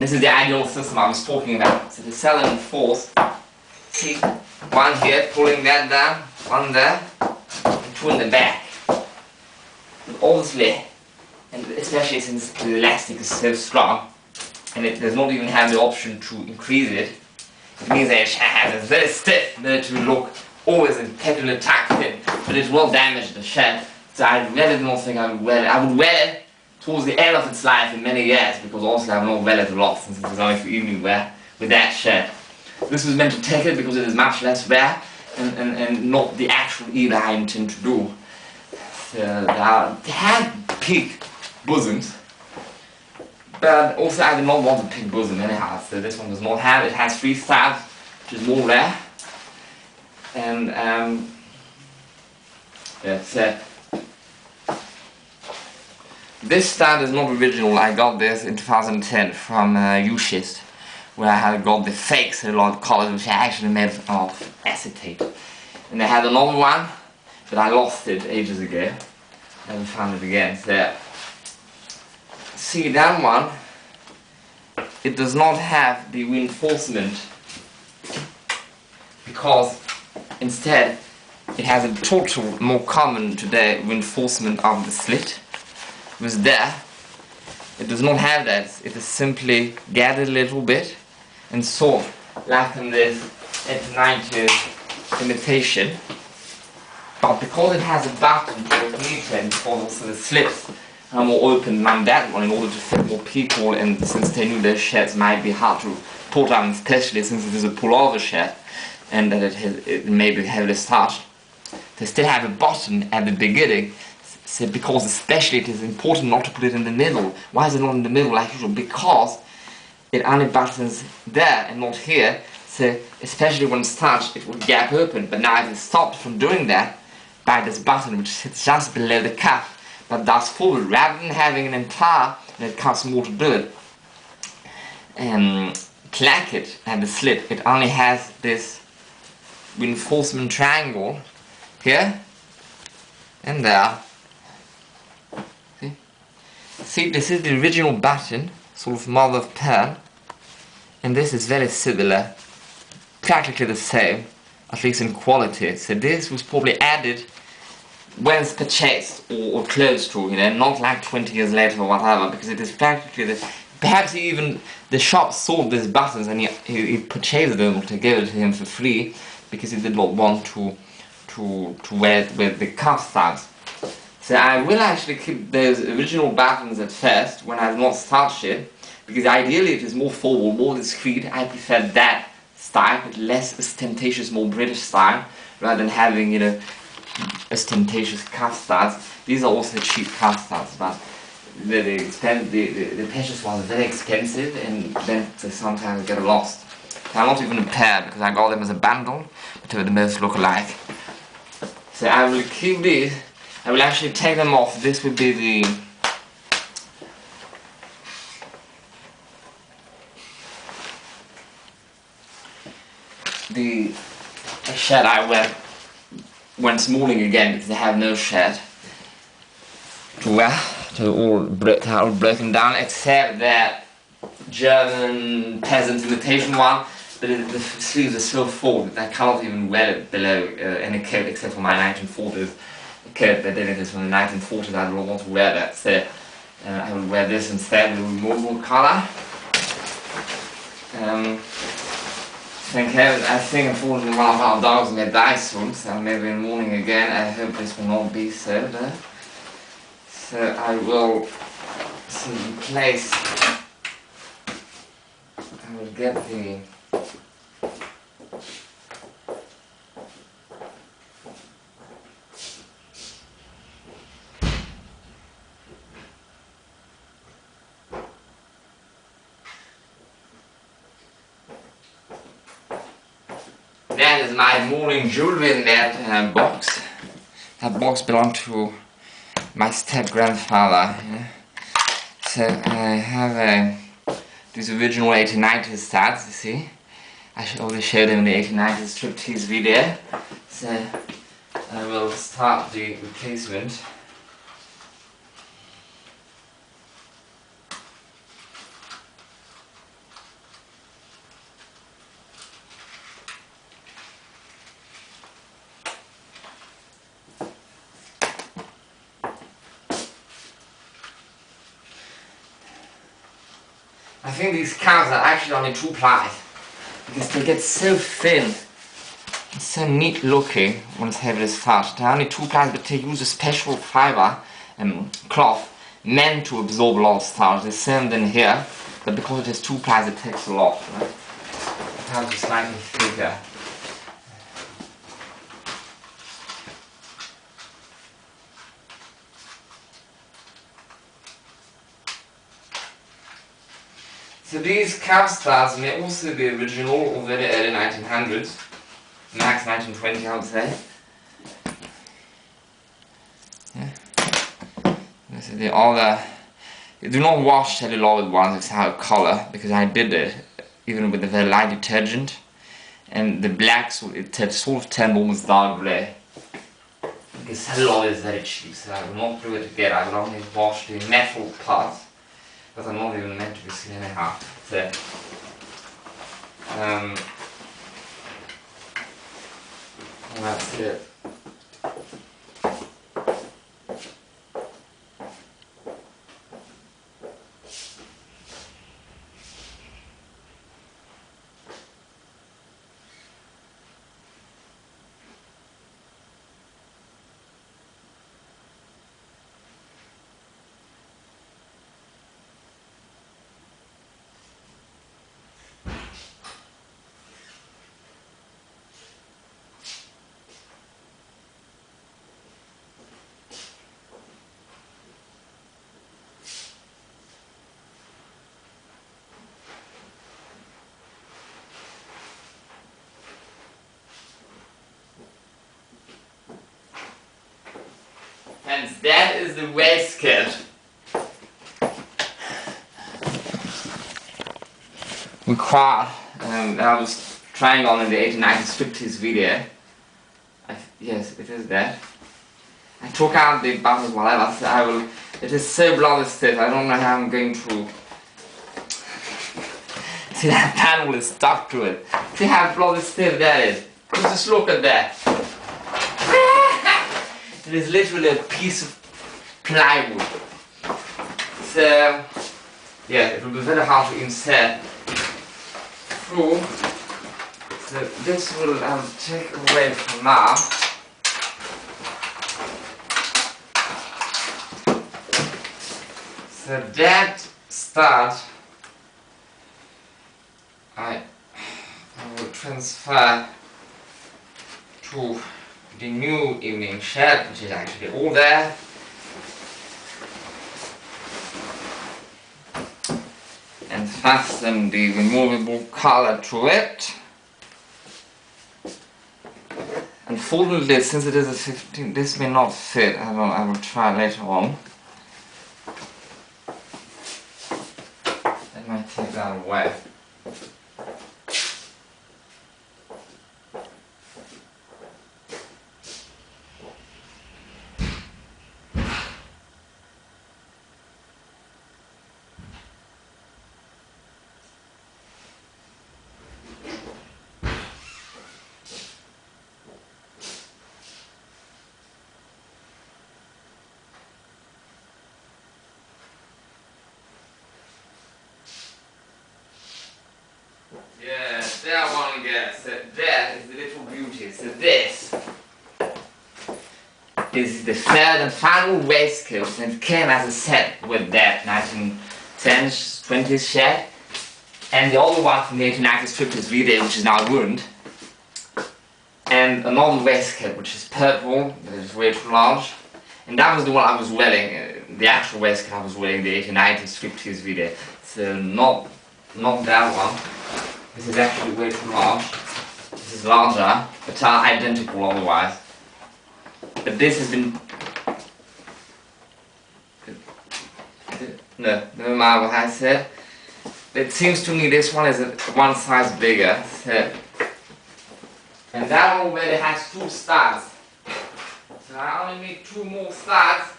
This is the ideal system I was talking about. So the cell and force, see, one here pulling that down, one there, and two in the back. But obviously, and especially since the elastic is so strong, and it does not even have the option to increase it, it means that it has a very stiff military look, always impeccably tucked in, but it will damage the shed. So I really don't think I would wear it. I would wear it towards the end of its life in many years, because also I have not wear it a lot since it was only for evening wear with that shed. This was meant to take it because it is much less wear and not the actual either I intend to do. So they have pig bosoms, but also I did not want a pig bosom anyhow, so this one does not have. It has 3 studs, which is more rare. And this stud is not original. I got this in 2010 from U-Schist, where I had got the fake celluloid collars, which I actually made of acetate. And I had another one, but I lost it ages ago. Never found it again. So, see, that one, it does not have the reinforcement, because instead it has a total, more common today, reinforcement of the slit. Was there, it does not have that. It is simply gathered a little bit and sort like in this 90s imitation. But because it has a button for its kneecap, because also the slits are more open than that one in order to fit more people, and since they knew their sheds might be hard to put on, especially since it is a pullover shed and that it may be heavily starched, they still have a button at the beginning. So because especially it is important not to put it in the middle. Why is it not in the middle like usual? Because it only buttons there and not here. So especially when it's touched, it will gap open. But now it is stopped from doing that by this button, which sits just below the cuff, but does forward rather than having an entire, and it costs more to do it, placket at the slit. It only has this reinforcement triangle here and there. See, this is the original button, sort of mother of pearl, and this is very similar, practically the same, at least in quality. So this was probably added when it's purchased or close to, you know, not like 20 years later or whatever, because it is practically the, perhaps even the shop sold these buttons and he purchased them to give it to him for free, because he did not want to wear it with the cuff studs. So I will actually keep those original buttons at first when I have not starched it, because ideally it is more formal, more discreet. I prefer that style, but less ostentatious, more British style, rather than having, you know, ostentatious cuff studs. These are also cheap cuff studs, but the precious ones are very expensive, and then they sometimes get lost. They're not even a pair, because I got them as a bundle, but they most look alike. So I will keep these. I will actually take them off. This would be the shed I wear when it's morning again, because I have no shed to wear. They're all broken down, except that German peasant imitation one, but the sleeves are so full that I cannot even wear it below any coat except for my 1940s coat, but then it is from the 1940s. I don't want to wear that, so I will wear this instead, the removable collar. Thank heaven, I think unfortunately one of our dogs may die soon, so maybe in the morning again. I hope this will not be so though. So I will replace, I will get the that is my morning jewelry in that box. That box belonged to my step-grandfather. Yeah. So I have these original 1890s studs, you see. I already showed them in the 1890s striptease video. So I will start the replacement. I think these calves are actually only 2 plies because they get so thin. It's so neat looking once they have this starch. They're only 2 plies, but they use a special fiber cloth meant to absorb a lot of starch. The same than here, but because it has 2 plies, it takes a lot. Right? The calves are slightly thicker. So these calf studs may also be original or very early 1900s, max 1920 I would say. Yeah. So they do not wash celluloid ones, it's how color, because I did it even with a very light detergent, and the black it sort of turned almost dark grey. Because celluloid is very cheap, so I will not do it again. I will only wash the metal parts. But I'm not even meant to be seen anyhow. So, that's it. And that is the waistcoat. Required. I was trying on in the 1890s 50s video. Yes, it is that. I took out the buttons whatever, so I will. It is so bloody stiff, I don't know how I'm going to. See, that panel is stuck to it. See how bloody stiff that is. Just look at that. It is literally a piece of plywood. So, yeah, it will be very hard to insert through. So this will take away for now. So that stud I will transfer to the new evening shed, which is actually all there. And fasten the removable collar to it. Unfortunately, since it is a 15, this may not fit. I will try later on. I might take that away. Yeah, that one gets it. That is the little beauty. So this is the third and final waistcoat, and it came as a set with that 1910s, 20s shed, and the other one from the 1890s 50s video, which is now ruined, and another waistcoat which is purple, that is way too large, and that was the one I was wearing, the actual waistcoat I was wearing in the 1890s 50s video, so not that one. This is actually way too large. This is larger, but are identical otherwise. But this has been... No, never mind what I said. It seems to me this one is one size bigger. So. And that one already has 2 studs. So I only need 2 more studs.